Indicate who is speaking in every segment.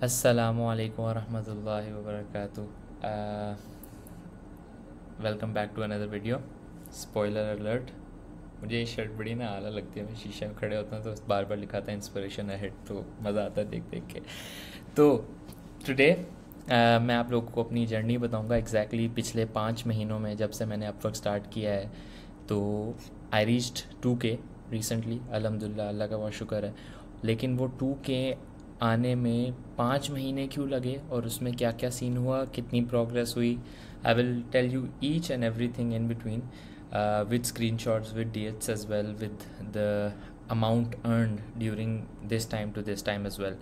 Speaker 1: अस्सलामुअलैकुम वरहमतुल्लाहि वबरकातुहू। Welcome back to another video. Spoiler alert. मुझे ये शर्ट बड़ी ना आला लगती है। मैं शीशे में खड़े होता हूँ तो बार बार लिखा था इंस्पिरेशन अहेड, तो मज़ा आता है देख देख के। तो टुडे मैं आप लोगों को अपनी जर्नी बताऊँगा एग्जैक्टली पिछले 5 महीनों में जब से मैंने अपवर्क स्टार्ट किया है। तो आई रीच्ड 2K रिसेंटली, अल्हम्दुलिल्लाह, अल्लाह का बहुत शुक्र है। लेकिन वो 2K आने में 5 महीने क्यों लगे और उसमें क्या क्या सीन हुआ, कितनी प्रोग्रेस हुई, I will tell you each and everything in between with screenshots, with dates as well, with the amount earned during this time to this time as well.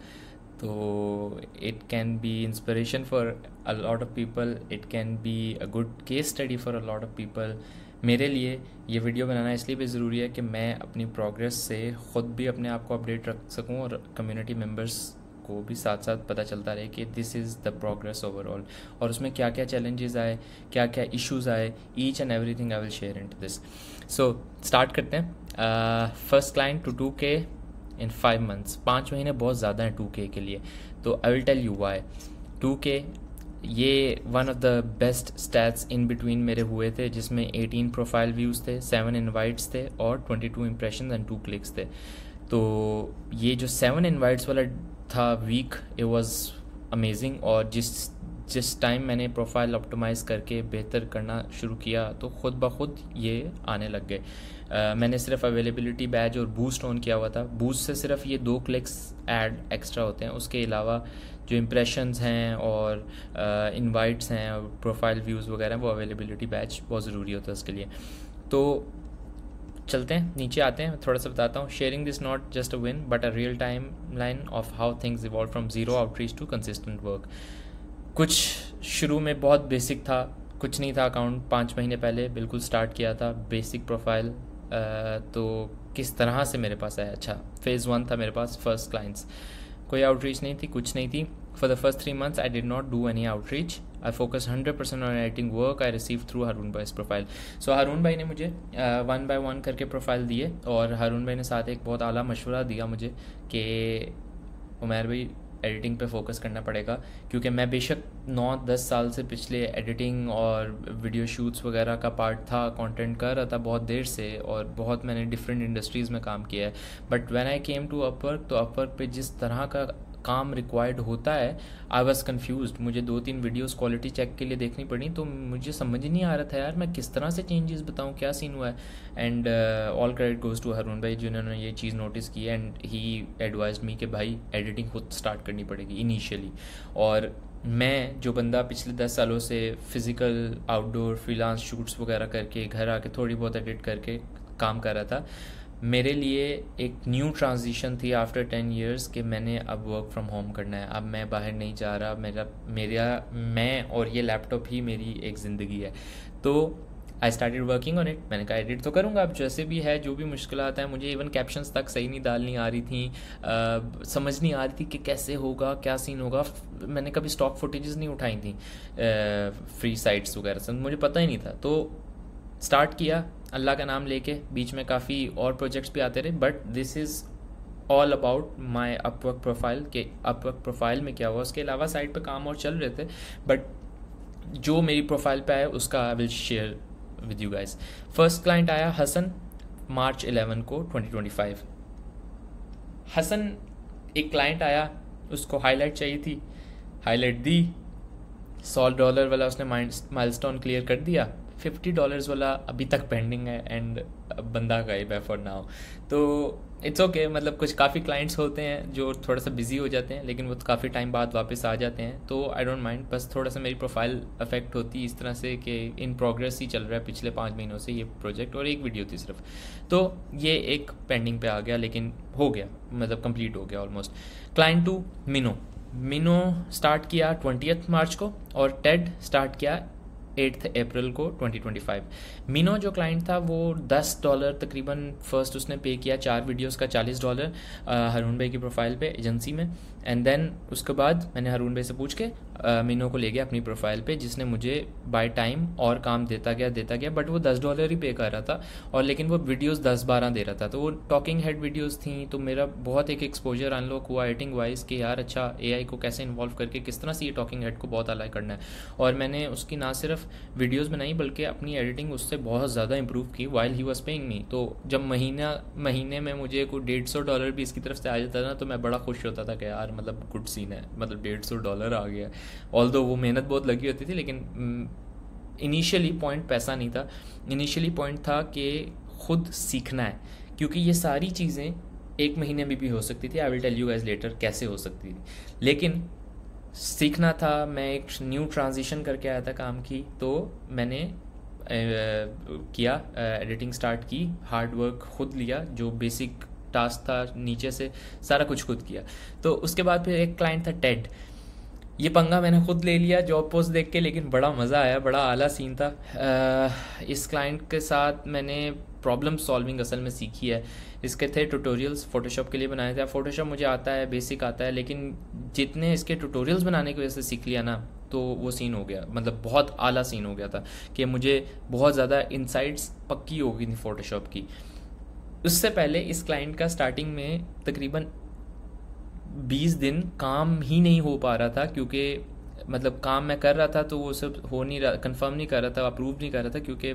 Speaker 1: तो it can be inspiration for a lot of people, it can be a good case study for a lot of people. मेरे लिए ये video बनाना इसलिए भी ज़रूरी है कि मैं अपनी प्रोग्रेस से ख़ुद भी अपने आप को अपडेट रख सकूं और कम्युनिटी मेंबर्स को भी साथ साथ पता चलता रहे कि this is the progress overall, और उसमें क्या क्या चैलेंजेस आए, क्या क्या इश्यूज़ आए, each and everything I will share into this. So start करते हैं। First client to 2K in 5 months। 5 महीने बहुत ज़्यादा हैं 2K के लिए। तो I will tell you why 2K। ये one of the best stats in between मेरे हुए थे, जिसमें 18 प्रोफाइल व्यूज़ थे, 7 इनवाइट्स थे और 22 इम्प्रेशन एंड 2 क्लिक्स थे। तो ये जो 7 इनवाइट्स वाला था वीक, इट वाज अमेजिंग। और जिस टाइम मैंने प्रोफाइल ऑप्टिमाइज़ करके बेहतर करना शुरू किया तो ख़ुद ब खुद ये आने लग गए। मैंने सिर्फ अवेलेबिलिटी बैज और बूस्ट ऑन किया हुआ था। बूस्ट से सिर्फ ये 2 क्लिक्स ऐड एक्स्ट्रा होते हैं, उसके अलावा जो इम्प्रेशंस हैं और इनवाइट्स हैं और प्रोफाइल व्यूज़ वगैरह, वो अवेलेबिलिटी बैच बहुत ज़रूरी होता है उसके लिए। तो चलते हैं, नीचे आते हैं, थोड़ा सा बताता हूँ। Sharing this not just a win but a real timeline of how things evolve from zero outreach to consistent work. कुछ शुरू में बहुत बेसिक था, कुछ नहीं था अकाउंट। 5 महीने पहले बिल्कुल स्टार्ट किया था, बेसिक प्रोफाइल। तो किस तरह से मेरे पास आया? अच्छा, फेज़ 1 था मेरे पास, फर्स्ट क्लाइंट्स। कोई आउटरीच नहीं थी, कुछ नहीं थी। For the first 3 months I did not do any outreach. I focus 100% on writing work I receive through Haroon भाई प्रोफाइल। सो हारून भाई ने मुझे 1 by 1 करके प्रोफाइल दिए, और हारून भाई ने साथ एक बहुत आला मशवरा दिया मुझे कि उमैर भाई एडिटिंग पे फोकस करना पड़ेगा, क्योंकि मैं बेशक 9-10 साल से पिछले एडिटिंग और वीडियो शूट्स वगैरह का पार्ट था, कंटेंट कर रहा था बहुत देर से, और बहुत मैंने डिफरेंट इंडस्ट्रीज़ में काम किया है। But when I came to Upwork, तो अपवर्क पे जिस तरह का काम रिक्वायर्ड होता है, आई वॉज कन्फ्यूज। मुझे 2-3 वीडियोस क्वालिटी चेक के लिए देखनी पड़ी, तो मुझे समझ नहीं आ रहा था यार मैं किस तरह से चेंजेस बताऊं, क्या सीन हुआ है। And all credit goes to Haroon भाई, जिन्होंने ये चीज़ नोटिस की एंड ही एडवाइज्ड मी कि भाई एडिटिंग खुद स्टार्ट करनी पड़ेगी इनिशियली। और मैं जो बंदा पिछले 10 सालों से फिज़िकल आउटडोर फ्रीलांस शूट्स वगैरह करके घर आके थोड़ी बहुत एडिट करके काम कर रहा था, मेरे लिए एक न्यू ट्रांजिशन थी आफ्टर 10 years कि मैंने अब वर्क फ्रॉम होम करना है। अब मैं बाहर नहीं जा रहा, मैं और ये लैपटॉप ही मेरी एक ज़िंदगी है। तो I started working on it. मैंने कहा एडिट तो करूँगा, अब जैसे भी है, जो भी मुश्किल आता है। मुझे इवन कैप्शंस तक सही नहीं डालनी आ रही थी, समझ नहीं आ रही थी कि कैसे होगा, क्या सीन होगा। मैंने कभी स्टॉक फुटेजेस नहीं उठाई थी फ्री साइट्स वगैरह से, मुझे पता ही नहीं था। तो स्टार्ट किया अल्लाह का नाम लेके, बीच में काफ़ी और प्रोजेक्ट्स भी आते रहे, but this is all about my Upwork profile के अपवर्क प्रोफाइल में क्या हुआ। उसके अलावा साइड पे काम और चल रहे थे, बट जो मेरी प्रोफाइल पे आया उसका आई will share with you guys. First client आया हसन, March 11 को 2025। हसन एक क्लाइंट आया, उसको हाईलाइट चाहिए थी, हाईलाइट दी। $100 वाला उसने माइलस्टोन क्लियर कर दिया, $50 वाला अभी तक पेंडिंग है एंड बंदा गायब है फॉर नाउ। तो इट्स ओके, मतलब कुछ काफ़ी क्लाइंट्स होते हैं जो थोड़ा सा बिजी हो जाते हैं, लेकिन वो काफ़ी टाइम बाद वापस आ जाते हैं, तो आई डोंट माइंड। बस थोड़ा सा मेरी प्रोफाइल अफेक्ट होती इस तरह से कि इन प्रोग्रेस ही चल रहा है पिछले 5 महीनों से ये प्रोजेक्ट, और एक वीडियो थी सिर्फ, तो ये एक पेंडिंग पे आ गया, लेकिन हो गया, मतलब कंप्लीट हो गया ऑलमोस्ट। क्लाइंट 2 मिनो स्टार्ट किया 20 March को, और टेड स्टार्ट किया 8 अप्रैल को 2025। मिनो जो क्लाइंट था वो $10 तकरीबन फर्स्ट उसने पे किया, 4 वीडियोस का $40 हारून भाई की प्रोफाइल पे एजेंसी में। एंड देन उसके बाद मैंने हारून भाई से पूछ के मीनो को ले गया अपनी प्रोफाइल पे, जिसने मुझे बाय टाइम और काम देता गया, बट वो $10 ही पे कर रहा था, और लेकिन वो वीडियोस 10-12 दे रहा था। तो वो टॉकिंग हेड वीडियोस थी, तो मेरा बहुत एक एक्सपोजर अनलॉक हुआ एडिटिंग वाइज कि यार अच्छा AI को कैसे इन्वॉल्व करके किस तरह से ये टॉकिंग हेड को बहुत अलग करना है। और मैंने उसकी ना सिर्फ वीडियोज़ बनाई बल्कि अपनी एडिटिंग उससे बहुत ज़्यादा इंप्रूव की while he was paying me. तो जब महीने में मुझे कोई $150 भी इसकी तरफ से आ जाता ना, तो मैं बड़ा खुश होता था कि यार मतलब गुड सीन है, मतलब $150 आ गया। ऑल्दो वो मेहनत बहुत लगी होती थी, लेकिन इनिशियली पॉइंट पैसा नहीं था, इनिशियली पॉइंट था कि खुद सीखना है, क्योंकि ये सारी चीज़ें एक महीने में भी हो सकती थी। I will tell you guys later कैसे हो सकती थी, लेकिन सीखना था। मैं एक न्यू ट्रांजिशन करके आया था काम की, तो मैंने किया एडिटिंग स्टार्ट की, हार्ड वर्क खुद लिया, जो बेसिक टास्क था नीचे से सारा कुछ खुद किया। तो उसके बाद फिर एक क्लाइंट था टेड, ये पंगा मैंने खुद ले लिया जॉब पोस्ट देख के, लेकिन बड़ा मज़ा आया, बड़ा आला सीन था। इस क्लाइंट के साथ मैंने प्रॉब्लम सॉल्विंग असल में सीखी है। इसके थे ट्यूटोरियल्स फोटोशॉप के लिए बनाए थे। फोटोशॉप मुझे आता है, बेसिक आता है, लेकिन जितने इसके ट्यूटोरियल्स बनाने की वजह से सीख लिया ना, तो वो सीन हो गया, मतलब बहुत आला सीन हो गया था कि मुझे बहुत ज़्यादा इंसाइट्स पक्की हो गई थी फोटोशॉप की। उससे पहले इस क्लाइंट का स्टार्टिंग में तकरीबन 20 दिन काम ही नहीं हो पा रहा था, क्योंकि मतलब काम मैं कर रहा था तो वो सब हो नहीं रहा, कंफर्म नहीं कर रहा था, अप्रूव नहीं कर रहा था, क्योंकि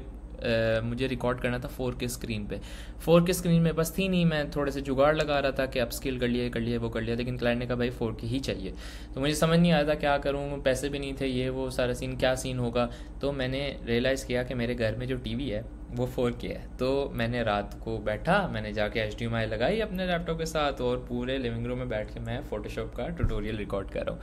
Speaker 1: मुझे रिकॉर्ड करना था 4K स्क्रीन पे। 4K स्क्रीन में बस थी नहीं, मैं थोड़े से जुगाड़ लगा रहा था कि अप स्केल कर लिया वो कर लिया, लेकिन क्लाइंट ने कहा भाई 4K ही चाहिए। तो मुझे समझ नहीं आया था क्या करूँ, पैसे भी नहीं थे, ये वो सारा सीन, क्या सीन होगा। तो मैंने रियलाइज़ किया कि मेरे घर में जो टीवी है वो 4K है। तो मैंने रात को बैठा, मैंने जाके HDMI लगाई अपने लैपटॉप के साथ, और पूरे लिविंग रूम में बैठ के मैं फोटोशॉप का ट्यूटोरियल रिकॉर्ड कर रहा हूँ।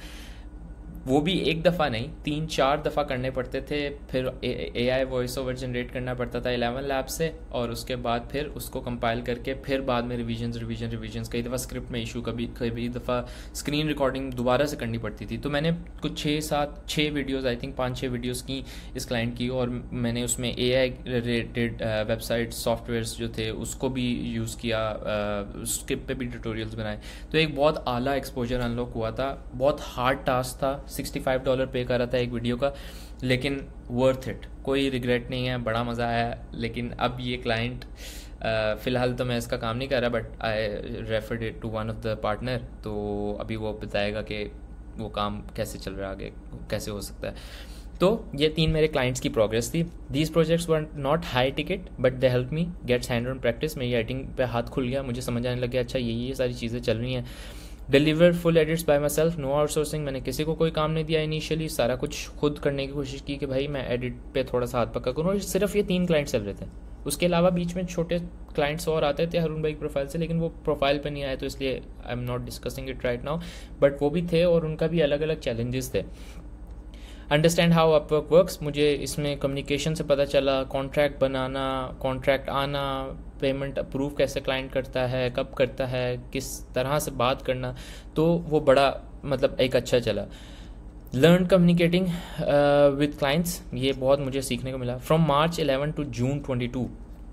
Speaker 1: वो भी एक दफ़ा नहीं, 3-4 दफ़ा करने पड़ते थे। फिर AI वॉइस ओवर जनरेट करना पड़ता था 11 लैब से, और उसके बाद फिर उसको कंपाइल करके फिर बाद में रिवीजन्स, कई दफ़ा स्क्रिप्ट में इशू, कभी दफ़ा स्क्रीन रिकॉर्डिंग दोबारा से करनी पड़ती थी। तो मैंने कुछ 6 वीडियोज़, आई थिंक 5-6 वीडियोज़ की इस क्लाइंट की, और मैंने उसमें AI रिलेटेड वेबसाइट सॉफ्टवेयर्स जो थे उसको भी यूज़ किया, उसके पे भी ट्यूटोरियल्स बनाए। तो एक बहुत आला एक्सपोजर अनलॉक हुआ था। बहुत हार्ड टास्क था, $65 पे कर रहा था एक वीडियो का, लेकिन वर्थ इट, कोई रिग्रेट नहीं है, बड़ा मज़ा आया। लेकिन अब ये क्लाइंट फ़िलहाल तो मैं इसका काम नहीं कर रहा, but I referred it to one of the partner, तो अभी वो बताएगा कि वो काम कैसे चल रहा है, आगे कैसे हो सकता है। तो ये 3 मेरे क्लाइंट्स की प्रोग्रेस थी। These projects were not high ticket, but they help me gets hand on practice. मेरी एडिटिंग पे हाथ खुल गया, मुझे समझ आने लग गया अच्छा ये सारी चीज़ें चल रही हैं। Deliver full edits by myself, no outsourcing. मैंने किसी को कोई काम नहीं दिया इनिशियली, सारा कुछ खुद करने की कोशिश की कि भाई मैं एडिट पे थोड़ा सा हाथ पक्का करूँ। और सिर्फ ये 3 क्लाइंट्स चल रहे थे, उसके अलावा बीच में छोटे क्लाइंट्स और आते थे हारून भाई की प्रोफाइल से, लेकिन वो प्रोफाइल पे नहीं आए, तो इसलिए I am not discussing it right now. But वो भी थे और उनका भी अलग अलग चैलेंजेस थे। अंडरस्टैंड हाउ अपवर्क वर्क्स, मुझे इसमें कम्युनिकेशन से पता चला, कॉन्ट्रैक्ट बनाना, कॉन्ट्रैक्ट आना, पेमेंट अप्रूव कैसे क्लाइंट करता है, कब करता है, किस तरह से बात करना, तो वो बड़ा मतलब एक अच्छा चला। लर्न कम्युनिकेटिंग विद क्लाइंट्स, ये बहुत मुझे सीखने को मिला। फ्रॉम March 11 to June 22,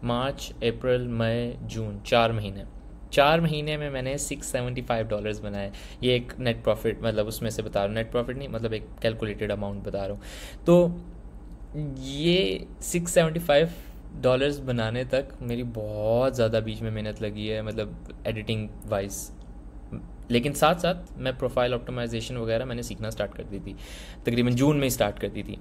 Speaker 1: मार्च, अप्रैल, मई, जून, 4 महीने में मैंने $675 बनाए। ये एक नेट प्रॉफिट, मतलब उसमें से बता रहा हूँ, नेट प्रॉफिट नहीं, मतलब एक कैलकुलेटेड अमाउंट बता रहा हूँ। तो ये $675 बनाने तक मेरी बहुत ज़्यादा बीच में मेहनत लगी है, मतलब एडिटिंग वाइज। लेकिन साथ साथ मैं प्रोफाइल ऑप्टिमाइजेशन वगैरह मैंने सीखना स्टार्ट कर दी थी, तकरीबन जून में ही स्टार्ट कर दी थी।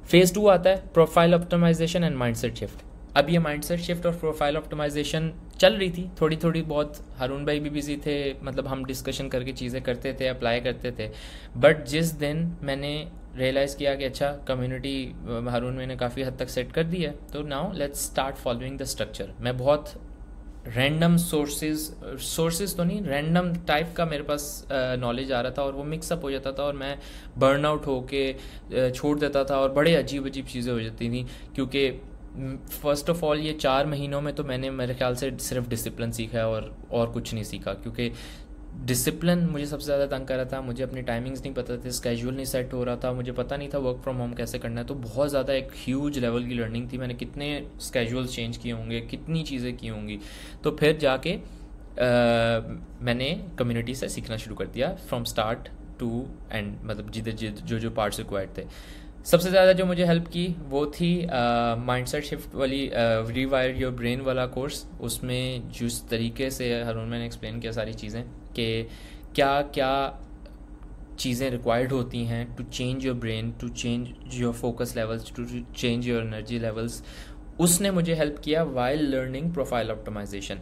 Speaker 1: फेज़ 2 आता है, profile optimization and mindset shift. अब ये माइंडसेट शिफ्ट और प्रोफाइल ऑप्टिमाइजेशन चल रही थी थोड़ी बहुत। हारून भाई भी बिजी थे, मतलब हम डिस्कशन करके चीज़ें करते थे, अप्लाई करते थे। बट जिस दिन मैंने रियलाइज़ किया कि अच्छा कम्युनिटी हारून मैंने काफ़ी हद तक सेट कर दी है, तो now let's start following the structure. मैं बहुत रैंडम सोर्सेज तो नहीं, रैंडम टाइप का मेरे पास नॉलेज आ रहा था, और वो मिक्सअप हो जाता था, और मैं बर्न आउट होके छोड़ देता था, और बड़े अजीब चीज़ें हो जाती थी। क्योंकि फ़र्स्ट ऑफ ऑल ये 4 महीनों में तो मैंने मेरे ख्याल से सिर्फ डिसिप्लिन सीखा है, और कुछ नहीं सीखा। क्योंकि डिसिप्लिन मुझे सबसे ज़्यादा तंग कर रहा था। मुझे अपनी टाइमिंग्स नहीं पता थे, स्केड्यूल नहीं सेट हो रहा था, मुझे पता नहीं था वर्क फ्रॉम होम कैसे करना है। तो बहुत ज़्यादा एक ह्यूज लेवल की लर्निंग थी। मैंने कितने स्केड्यूल्स चेंज किए होंगे, कितनी चीज़ें की होंगी, तो फिर जाके मैंने कम्युनिटी से सीखना शुरू कर दिया फ्रॉम स्टार्ट टू एंड, मतलब जिधर जो पार्ट्स रिक्वायर्ड थे। सबसे ज़्यादा जो मुझे हेल्प की वो थी माइंडसेट शिफ्ट वाली रीवायर योर ब्रेन वाला कोर्स। उसमें जिस तरीके से हरून मैंने एक्सप्लेन किया सारी चीज़ें कि क्या क्या चीज़ें रिक्वायर्ड होती हैं to change your brain, to change your focus levels, to change your energy levels, उसने मुझे हेल्प किया वाइल लर्निंग प्रोफाइल ऑप्टिमाइजेशन।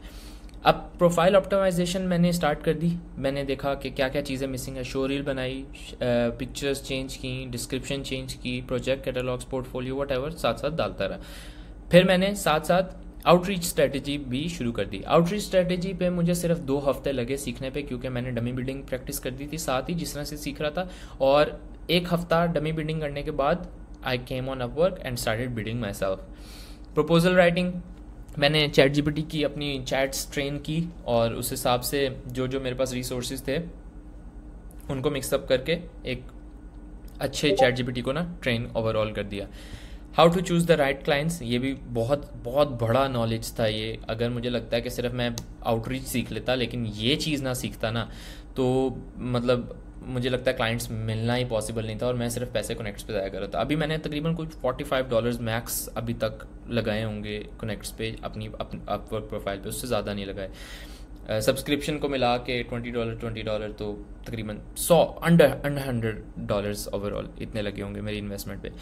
Speaker 1: अब प्रोफाइल ऑप्टिमाइजेशन मैंने स्टार्ट कर दी। मैंने देखा कि क्या क्या चीज़ें मिसिंग है, शो रील बनाई, पिक्चर्स चेंज की, डिस्क्रिप्शन चेंज की, प्रोजेक्ट कैटलॉग्स, पोर्टफोलियो, वट साथ साथ डालता रहा। फिर मैंने साथ साथ आउटरीच स्ट्रेटजी भी शुरू कर दी। आउटरीच स्ट्रेटजी पे मुझे सिर्फ 2 हफ्ते लगे सीखने पे, क्योंकि मैंने डमी बिल्डिंग प्रैक्टिस कर दी थी साथ ही जिस तरह से सीख रहा था। और 1 हफ्ता डमी बिल्डिंग करने के बाद I came on Upwork and started building myself. Proposal writing, मैंने चैट जीपीटी की अपनी चैट्स ट्रेन की और उस हिसाब से जो जो मेरे पास रिसोर्सेज थे उनको मिक्सअप करके एक अच्छे चैट जीपीटी को ना ट्रेन ओवरऑल कर दिया। How to choose the right clients, ये भी बहुत बहुत बड़ा नॉलेज था ये। अगर मुझे लगता है कि सिर्फ मैं आउटरीच सीख लेता लेकिन ये चीज़ ना सीखता ना, तो मतलब मुझे लगता है क्लाइंट्स मिलना ही पॉसिबल नहीं था और मैं सिर्फ पैसे कनेक्ट्स पे जाया कर रहा था। अभी मैंने तकरीबन कुछ $45 मैक्स अभी तक लगाए होंगे कनेक्ट्स पे अपनी अपवर्क प्रोफाइल पे, उससे ज़्यादा नहीं लगाए। सब्सक्रिप्शन को मिला के $20 तो तकरीबन अंडर $100 ओवरऑल इतने लगे होंगे मेरी इन्वेस्टमेंट पे।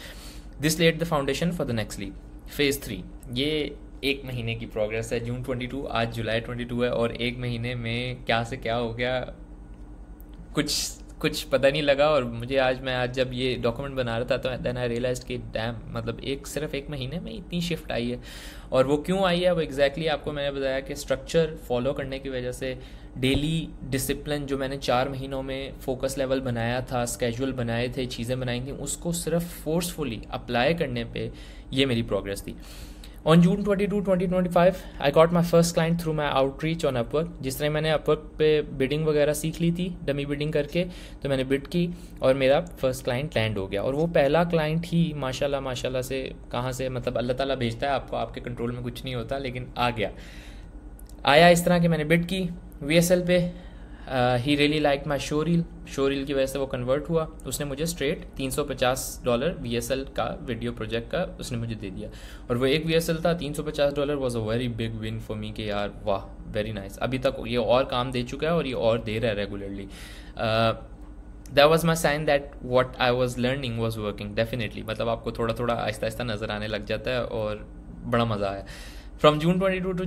Speaker 1: This led the foundation for the next leap phase 3। ये 1 महीने की प्रोग्रेस है। जून 22, आज जुलाई 22 है और 1 महीने में क्या से क्या हो गया कुछ पता नहीं लगा। और मुझे आज जब ये डॉक्यूमेंट बना रहा था तो देन आई रियलाइज कि डैम, मतलब सिर्फ एक महीने में इतनी शिफ्ट आई है। और वो क्यों आई है वो एग्जैक्टली आपको मैंने बताया कि स्ट्रक्चर फॉलो करने की वजह से, डेली डिसिप्लिन जो मैंने 4 महीनों में फोकस लेवल बनाया था, स्केड्यूल बनाए थे, चीज़ें बनाई थी, उसको सिर्फ फोर्सफुली अप्लाई करने पे ये मेरी प्रोग्रेस थी। On June 22, 2025 I got my first client through my outreach on Upwork. जिस तरह मैंने अपवर्क पे बिडिंग वगैरह सीख ली थी, डमी बिडिंग करके, तो मैंने बिड की और मेरा फर्स्ट क्लाइंट लैंड हो गया। और वो पहला क्लाइंट ही माशाल्लाह से कहाँ से, मतलब अल्लाह ताला भेजता है आपको, आपके कंट्रोल में कुछ नहीं होता, लेकिन आया इस तरह कि मैंने बिड की VSL पे। He really like my show reel की वजह से वो कन्वर्ट हुआ। उसने मुझे स्ट्रेट $350 VSL का वीडियो प्रोजेक्ट का उसने मुझे दे दिया। और वो एक VSL था, $350 was a very big win for me कि यार वाह वेरी नाइस। अभी तक ये और काम दे चुका है और ये और दे रहा है regularly. That was my sign that what I was learning was working definitely. मतलब आपको थोड़ा थोड़ा आहिस्ता आहिस्ता नज़र आने लग जाता है और बड़ा मज़ा आया। फ्रॉम जून 22 टू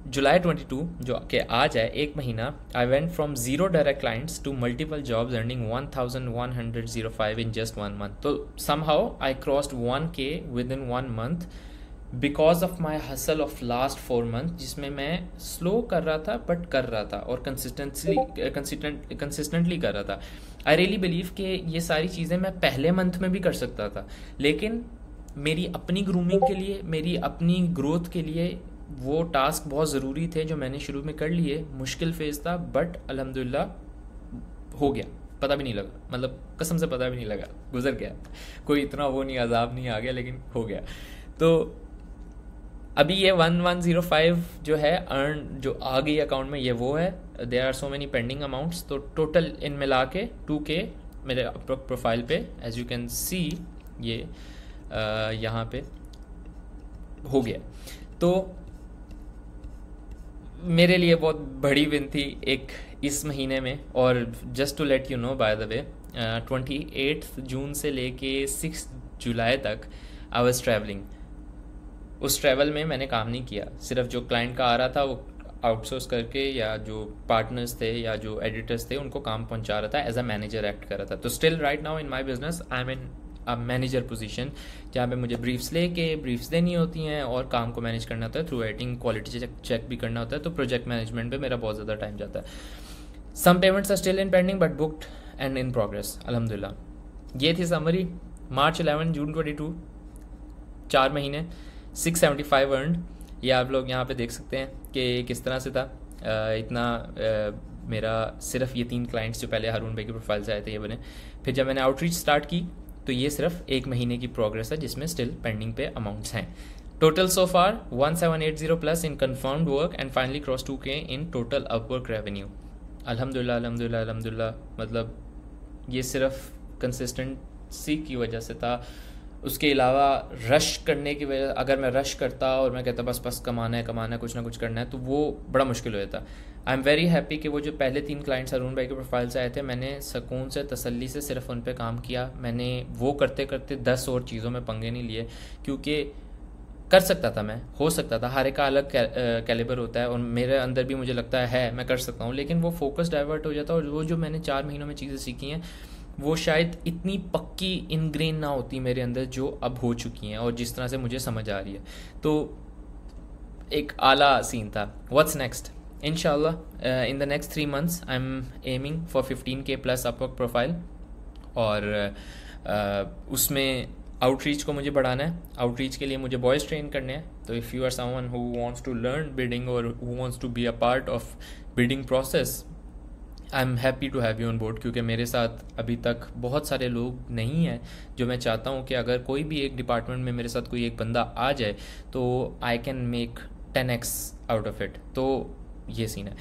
Speaker 1: जुलाई 22 जो कि आज है, 1 महीना, I went from 0 direct clients to multiple jobs earning 1105 in just 1 month. तो somehow I crossed 1K within 1 month because of my hustle of last 4 month, जिसमें मैं स्लो कर रहा था बट कर रहा था और कंसिस्टेंटली कर रहा था। आई रियली बिलीव कि ये सारी चीज़ें मैं पहले मंथ में भी कर सकता था, लेकिन मेरी अपनी ग्रूमिंग के लिए, मेरी अपनी ग्रोथ के लिए वो टास्क बहुत ज़रूरी थे जो मैंने शुरू में कर लिए। मुश्किल फेज़ था बट अल्हम्दुलिल्लाह हो गया, पता भी नहीं लगा, मतलब कसम से पता भी नहीं लगा, गुजर गया। कोई इतना वो नहीं, अजाब नहीं आ गया, लेकिन हो गया। तो अभी ये 1105 जो है अर्न जो आ गई अकाउंट में, ये वो है। There are so many pending amounts. तो टोटल इन मिला के 2K मेरे प्रोफाइल पे एज यू कैन सी ये यहाँ पे हो गया। तो मेरे लिए बहुत बड़ी विन थी एक इस महीने में। और just to let you know by the way, 28 जून से लेके 6 जुलाई तक आई वाज ट्रैवलिंग। उस ट्रैवल में मैंने काम नहीं किया, सिर्फ जो क्लाइंट का आ रहा था वो आउटसोर्स करके या जो पार्टनर्स थे या जो एडिटर्स थे उनको काम पहुंचा रहा था, एज अ मैनेजर एक्ट कर रहा था। तो still right now in my business I am in a manager position, जहाँ पे मुझे ब्रीफ्स देनी होती हैं और काम को मैनेज करना होता है, थ्रू एडिटिंग क्वालिटी चेक भी करना होता है। तो प्रोजेक्ट मैनेजमेंट पे मेरा बहुत ज़्यादा टाइम जाता है। Some payments are still in pending but booked and in progress अल्हम्दुलिल्लाह। ये थी समरी। मार्च 11 जून 22 4 महीने 675 अर्नड। ये आप लोग यहाँ पे देख सकते हैं कि किस तरह से था। मेरा सिर्फ ये 3 क्लाइंट्स जो पहले हारून भाई की प्रोफाइल से आए थे ये बने। फिर जब मैंने आउटरीच स्टार्ट की तो ये सिर्फ 1 महीने की प्रोग्रेस है जिसमें स्टिल पेंडिंग पे अमाउंट्स हैं। Total so far 1780 plus in confirmed work and finally crossed 2K in total Upwork revenue. अल्हम्दुलिल्लाह अल्हम्दुलिल्लाह अल्हम्दुलिल्लाह, मतलब ये सिर्फ कंसिस्टेंसी की वजह से था। उसके अलावा रश करने की वजह, अगर मैं रश करता और मैं कहता बस कमाना है कुछ ना कुछ करना है, तो वो बड़ा मुश्किल हो जाता। आई एम वेरी हैप्पी कि वो जो पहले 3 क्लाइंट्स अरुण भाई के प्रोफाइल से आए थे, मैंने सुकून से तसल्ली से सिर्फ उन पे काम किया। मैंने वो करते करते 10 और चीज़ों में पंगे नहीं लिए, क्योंकि कर सकता था मैं, हो सकता था, हर एक का अलग कैलिबर होता है और मेरे अंदर भी मुझे लगता है मैं कर सकता हूँ, लेकिन वो फोकस डाइवर्ट हो जाता। और वो जो मैंने 4 महीनों में चीज़ें सीखी हैं वो शायद इतनी पक्की इनग्रेन ना होती मेरे अंदर जो अब हो चुकी हैं और जिस तरह से मुझे समझ आ रही है। तो एक आला सीन था। What's next? इंशाल्लाह in the next 3 months I am aiming for 15K plus Upwork profile, और उसमें आउटरीच को मुझे बढ़ाना है। आउटरीच के लिए मुझे बॉयज़ ट्रेन करने हैं। तो if you are someone who wants to learn bidding और who wants to be a part of bidding process, I am happy to have you on board, क्योंकि मेरे साथ अभी तक बहुत सारे लोग नहीं हैं जो मैं चाहता हूँ कि अगर कोई भी एक डिपार्टमेंट में मेरे साथ कोई एक बंदा आ जाए तो I can make 10x out of it. तो ये सीन है।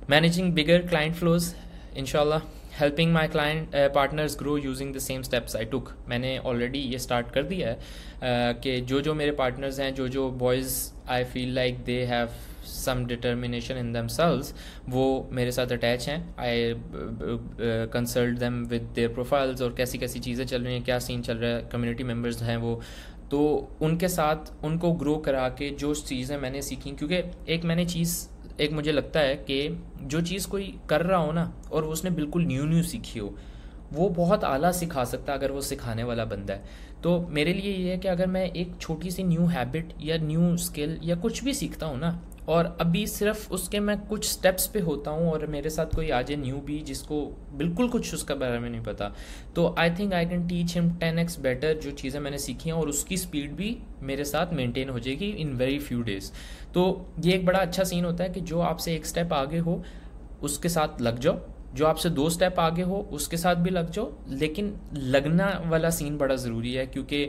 Speaker 1: मैनेजिंग बिगर क्लाइंट फ्लोज इंशाल्लाह, helping my client partners grow using the same steps I took. मैंने ऑलरेडी ये स्टार्ट कर दिया है कि जो मेरे पार्टनर्स हैं, जो boys I feel like they have some determination in themselves, वो मेरे साथ अटैच हैं। I consult them with their profiles और कैसी कैसी चीज़ें चल रही हैं, क्या सीन चल रहा है, कम्युनिटी मेम्बर्स हैं वो, तो उनके साथ उनको ग्रो करा के जो चीज़ें मैंने सीखी, क्योंकि एक मुझे लगता है कि जो चीज़ कोई कर रहा हो ना और उसने बिल्कुल न्यू सीखी हो, वो बहुत आला सिखा सकता है अगर वो सिखाने वाला बंदा है। तो मेरे लिए ये है कि अगर मैं एक छोटी सी न्यू हैबिट या न्यू स्किल या कुछ भी सीखता हूँ ना, और अभी सिर्फ उसके मैं कुछ स्टेप्स पे होता हूँ और मेरे साथ कोई आ जाए न्यू भी जिसको बिल्कुल कुछ उसका बारे में नहीं पता, तो I think I can teach him 10x better जो चीज़ें मैंने सीखी हैं, और उसकी स्पीड भी मेरे साथ मेंटेन हो जाएगी इन वेरी फ्यू डेज। तो ये एक बड़ा अच्छा सीन होता है कि जो आपसे 1 स्टेप आगे हो उसके साथ लग जाओ, जो आपसे 2 स्टेप आगे हो उसके साथ भी लग जाओ, लेकिन लगना वाला सीन बड़ा ज़रूरी है, क्योंकि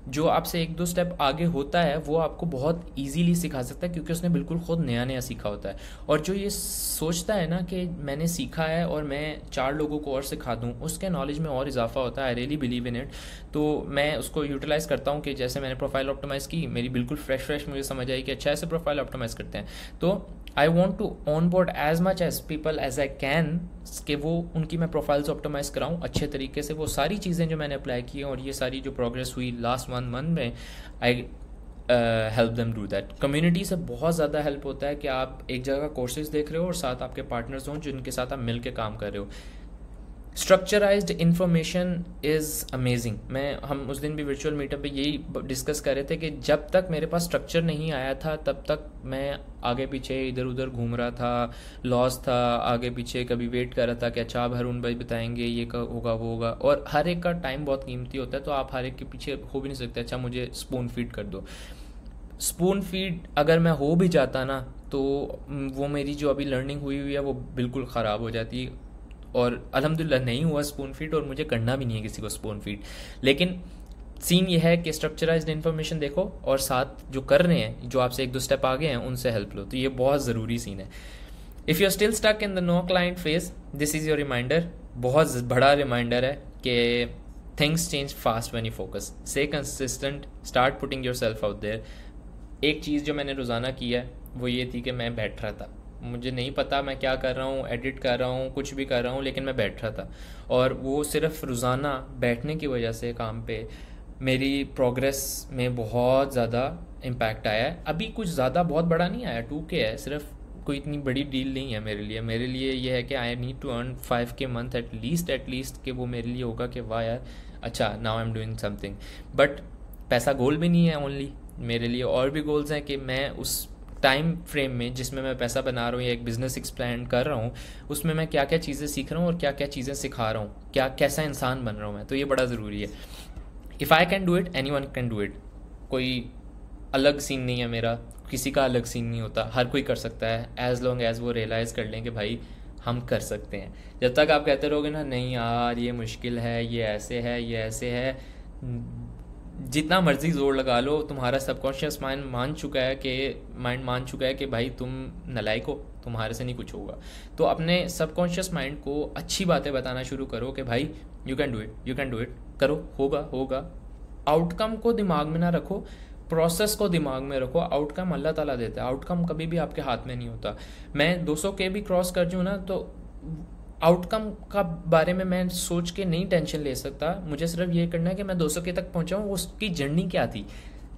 Speaker 1: जो आपसे 1-2 स्टेप आगे होता है वो आपको बहुत इजीली सिखा सकता है, क्योंकि उसने बिल्कुल खुद नया सीखा होता है। और जो ये सोचता है ना कि मैंने सीखा है और मैं 4 लोगों को और सिखा दूं, उसके नॉलेज में और इजाफा होता है। I really believe in it. तो मैं उसको यूटिलाइज़ करता हूँ कि जैसे मैंने प्रोफाइल ऑप्टिमाइज़ की, मेरी बिल्कुल फ्रेश मुझे समझ आई कि अच्छा ऐसे प्रोफाइल ऑप्टिमाइज़ करते हैं। तो I want to onboard as much as people as I can, कि वो उनकी मैं प्रोफाइल्स ऑप्टिमाइज़ कराऊँ अच्छे तरीके से। वो सारी चीज़ें जो मैंने अप्लाई की हैं और ये सारी जो प्रोग्रेस हुई लास्ट 1 month में, I help them do that. Community से बहुत ज़्यादा हेल्प होता है कि आप एक जगह कोर्सेज देख रहे हो और साथ आपके पार्टनर्स हों जिनके साथ आप मिल के काम कर रहे हो। स्ट्रक्चराइज्ड इन्फॉर्मेशन इज़ अमेजिंग। हम उस दिन भी वर्चुअल मीटअप पे यही डिस्कस कर रहे थे कि जब तक मेरे पास स्ट्रक्चर नहीं आया था तब तक मैं आगे पीछे इधर उधर घूम रहा था, लॉस था, आगे पीछे कभी वेट कर रहा था कि अच्छा अब अरुण भाई बताएंगे ये होगा वो होगा, और हर एक का टाइम बहुत कीमती होता है, तो आप हर एक के पीछे हो भी नहीं सकते। अच्छा मुझे स्पून फीड कर दो, स्पून फीड अगर मैं हो भी जाता ना तो वो मेरी जो अभी लर्निंग हुई है वो बिल्कुल ख़राब हो जाती, और अल्हम्दुलिल्लाह नहीं हुआ स्पून फीड, और मुझे करना भी नहीं है किसी को स्पून फीड। लेकिन सीन ये है कि स्ट्रक्चराइज्ड इन्फॉर्मेशन देखो और साथ जो कर रहे हैं, जो आपसे 1-2 स्टेप आगे हैं, उनसे हेल्प लो। तो ये बहुत ज़रूरी सीन है। If you are still stuck in the no client phase, this is your reminder. बहुत बड़ा रिमाइंडर है कि things change fast when you focus, stay consistent, start putting yourself out there. एक चीज़ जो मैंने रोज़ाना की है वो ये थी कि मैं बैठ रहा था, मुझे नहीं पता मैं क्या कर रहा हूँ, एडिट कर रहा हूँ, कुछ भी कर रहा हूँ, लेकिन मैं बैठ रहा था, और वो सिर्फ रोज़ाना बैठने की वजह से काम पे मेरी प्रोग्रेस में बहुत ज़्यादा इम्पैक्ट आया है। अभी कुछ ज़्यादा बहुत बड़ा नहीं आया, 2K है, सिर्फ कोई इतनी बड़ी डील नहीं है मेरे लिए ये है कि I need to earn 5K month atleast कि वो मेरे लिए होगा कि वाह यार अच्छा now I am doing something. But पैसा गोल भी नहीं है ओनली, मेरे लिए और भी गोल्स हैं कि मैं उस टाइम फ्रेम में जिसमें मैं पैसा बना रहा हूँ या एक बिज़नेस एक्सप्लेंड कर रहा हूँ, उसमें मैं क्या क्या चीज़ें सीख रहा हूँ और क्या क्या चीज़ें सिखा रहा हूँ, कैसा इंसान बन रहा हूँ मैं। तो ये बड़ा ज़रूरी है। If I can do it, any one can do it. कोई अलग सीन नहीं है मेरा, किसी का अलग सीन नहीं होता, हर कोई कर सकता है, एज लॉन्ग एज वो रियलाइज़ कर लें कि भाई हम कर सकते हैं। जब तक आप कहते रहोगे ना नहीं यार ये मुश्किल है, ये ऐसे है, जितना मर्जी जोर लगा लो, तुम्हारा सबकॉन्शियस माइंड मान चुका है कि भाई तुम नालायक हो, तुम्हारे से नहीं कुछ होगा। तो अपने सबकॉन्शियस माइंड को अच्छी बातें बताना शुरू करो कि भाई यू कैन डू इट, करो, होगा। आउटकम को दिमाग में ना रखो, प्रोसेस को दिमाग में रखो। आउटकम अल्लाह ताला देता है, आउटकम कभी भी आपके हाथ में नहीं होता। मैं 200 के भी क्रॉस कर जाऊँ ना तो आउटकम का बारे में मैं सोच के नहीं टेंशन ले सकता। मुझे सिर्फ ये करना है कि मैं 200 के तक पहुँचाऊँ, उसकी जर्नी क्या थी।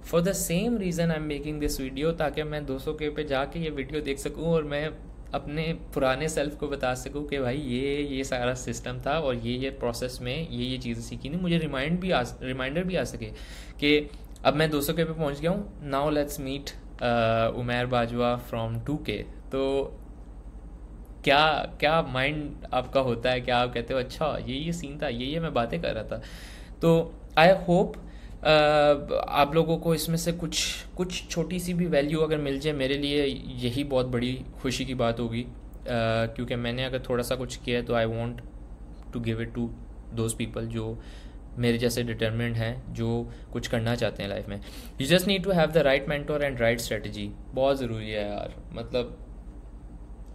Speaker 1: For the same reason I am making this video, ताकि मैं 200 के पे जाके ये वीडियो देख सकूँ और मैं अपने पुराने सेल्फ को बता सकूँ कि भाई ये सारा सिस्टम था और ये प्रोसेस में ये चीज़ें सीखी नहीं। मुझे रिमाइंडर भी आ सके कि अब मैं 200 के पे पहुँच गया हूँ। Now let's meet Umair Bajwa from 2K। तो क्या माइंड आपका होता है, क्या आप कहते हो अच्छा ये सीन था, ये मैं बातें कर रहा था। तो आई होप आप लोगों को इसमें से कुछ छोटी सी भी वैल्यू अगर मिल जाए, मेरे लिए यही बहुत बड़ी खुशी की बात होगी। क्योंकि मैंने अगर थोड़ा सा कुछ किया है तो I want to give it to those people जो मेरे जैसे डिटरमिन्ड हैं, जो कुछ करना चाहते हैं लाइफ में। You just need to have the right mentor and right strategy. बहुत ज़रूरी है यार। मतलब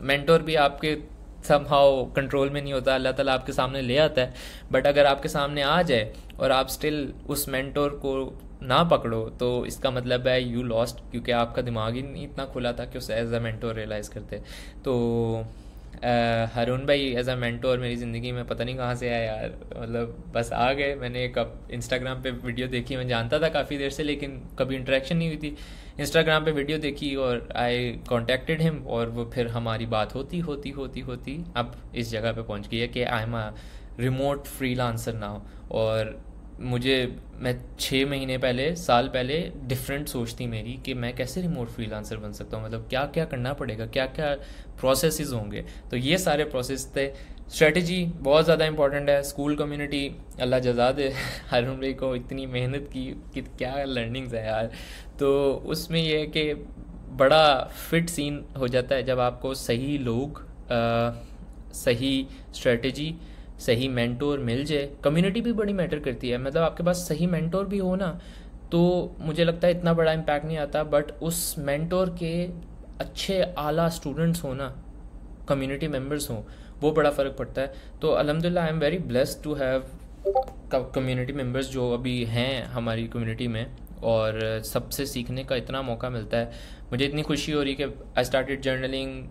Speaker 1: मेंटोर भी आपके समहाउ कंट्रोल में नहीं होता, अल्लाह ताला आपके सामने ले आता है। बट अगर आपके सामने आ जाए और आप स्टिल उस मेंटोर को ना पकड़ो तो इसका मतलब है यू लॉस्ट, क्योंकि आपका दिमाग ही नहीं इतना खुला था कि उसे एज अ मेंटोर रियलाइज़ करते। तो हारून भाई एज अ मेंटोर मेरी ज़िंदगी में पता नहीं कहाँ से आया यार। मतलब बस आ गए। मैंने एक इंस्टाग्राम पे वीडियो देखी, मैं जानता था काफ़ी देर से लेकिन कभी इंटरेक्शन नहीं हुई थी। इंस्टाग्राम पे वीडियो देखी और आई कॉन्टेक्टेड हिम और वो फिर हमारी बात होती अब इस जगह पे पहुंच गई है कि I am a remote freelancer now. और मैं 6 महीने पहले, साल पहले डिफरेंट सोच थी मेरी कि मैं कैसे रिमोट फ्रीलांसर बन सकता हूँ, मतलब क्या क्या करना पड़ेगा, क्या क्या प्रोसेसेस होंगे। तो ये सारे प्रोसेस थे। स्ट्रेटजी बहुत ज़्यादा इंपॉर्टेंट है। स्कूल कम्युनिटी अल्लाह जज़ा दे हारून भाई को, इतनी मेहनत की कि क्या लर्निंग्स है यार। तो उसमें ये है कि बड़ा फिट सीन हो जाता है जब आपको सही लोग, सही स्ट्रेटजी, सही मेंटोर मिल जाए। कम्युनिटी भी बड़ी मैटर करती है। मतलब आपके पास सही मेंटोर भी हो ना तो मुझे लगता है इतना बड़ा इम्पैक्ट नहीं आता, बट उस मेंटोर के अच्छे आला स्टूडेंट्स हो ना, कम्युनिटी मेंबर्स हों, वो बड़ा फ़र्क पड़ता है। तो अल्हम्दुलिल्लाह I am very blessed to have community members जो अभी हैं हमारी कम्युनिटी में, और सबसे सीखने का इतना मौका मिलता है। मुझे इतनी खुशी हो रही कि आई स्टार्टेड जर्नलिंग,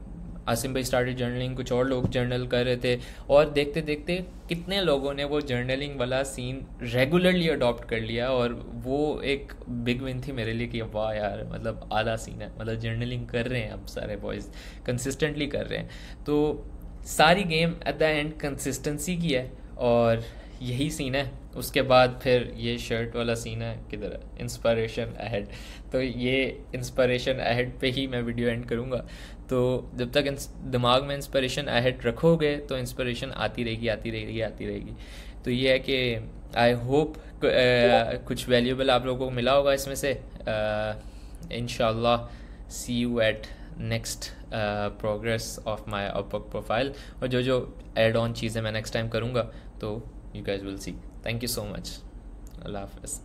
Speaker 1: आसिम भाई स्टार्टेड जर्नलिंग, कुछ और लोग जर्नल कर रहे थे और देखते देखते कितने लोगों ने वो जर्नलिंग वाला सीन रेगुलरली अडॉप्ट कर लिया। और वो एक बिग विन थी मेरे लिए कि वाह यार, मतलब आला सीन है, मतलब जर्नलिंग कर रहे हैं अब सारे बॉयज़, कंसिस्टेंटली कर रहे हैं। तो सारी game at the end consistency की है और यही सीन है। उसके बाद फिर ये शर्ट वाला सीन है, किधर है इंस्पिरेशन अहेड। तो ये इंस्पिरेशन अहेड पे ही मैं वीडियो एंड करूँगा। तो जब तक दिमाग में इंस्पिरेशन अहेड रखोगे तो इंस्पिरेशन आती रहेगी। तो ये है कि आई होप कुछ वैल्यूबल आप लोगों को मिला होगा इसमें से। इंशाल्लाह see you at next progress of my Upwork profile. और जो एड ऑन चीज़ें मैं नेक्स्ट टाइम करूँगा तो you guys will see. Thank you so much. अल्लाह हाफ़िज़।